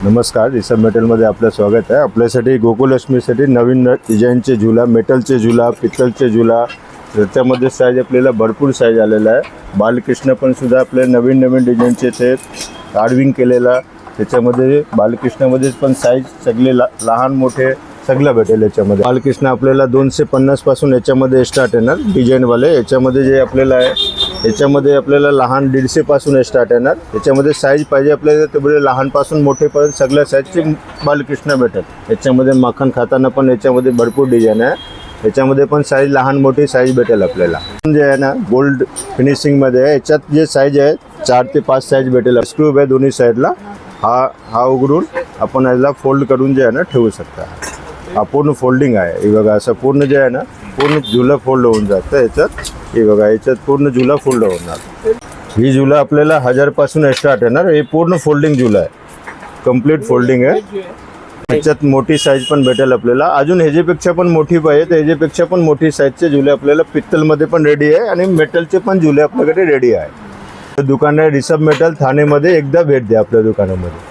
नमस्कार, रिसब मेटलमध्ये आपलं स्वागत आहे। आपल्यासाठी गोकुलक्ष्मीसाठी नवीन डिझाईनचे झुला, मेटलचे झुला, पित्तलचे झुला, त्याच्यामध्ये साईज आपल्याला भरपूर साईज आलेला आहे। बालकृष्ण पण सुद्धा आपले नवीन डिझाईनचे ते कार्विंग केलेला, त्याच्यामध्ये बालकृष्णामध्ये पण साईज सगळे लहान मोठे सगळं भेटेल। याच्यामध्ये बालकृष्ण आपल्याला 250 पासून याच्यामध्ये स्टार्ट येणार डिझाईनवाले। याच्यामध्ये जे आपल्याला आहे याच्यामध्ये आपल्याला लहान 150 पासून स्टार्ट येणार। याच्यामध्ये साईज पाहिजे आपल्याला तेवढे लहानपासून मोठेपर्यंत सगळ्या साईजचे बालकृष्ण भेटेल। याच्यामध्ये माखन खाताना पण याच्यामध्ये भरपूर डिझाईन आहे। याच्यामध्ये पण साईज लहान मोठी साईज भेटेल आपल्याला। जे आहे ना गोल्ड फिनिशिंगमध्ये आहे, याच्यात जे साईज आहे 4 ते 5 साईज भेटेल। स्क्रू आहे दोन्ही साईडला, हा उघडून आपण याला फोल्ड करून जे आहे ना ठेवू शकता। हा पूर्ण फोल्डिंग आहे, हे बघा असं पूर्ण जे आहे ना पूर्ण झुला फोल्ड होऊन जातं याच्यात। हे बघा याच्यात पूर्ण झुला फोल्ड होणार। ही झुला आपल्याला 1000 पासून स्टार्ट येणार। हे पूर्ण फोल्डिंग झुला आहे, कंप्लीट फोल्डिंग आहे। याच्यात मोठी साईज पण भेटेल आपल्याला। अजून ह्याच्यापेक्षा पण मोठी पाहिजे तर ह्याच्यापेक्षा पण मोठी साईजचे झुले आपल्याला पित्तलमध्ये पण रेडी आहे आणि मेटलचे पण झुले आपल्याकडे रेडी आहे। दुकान आहे रिसब मेटल ठाणेमध्ये, एकदा भेट द्या आपल्या दुकानामध्ये।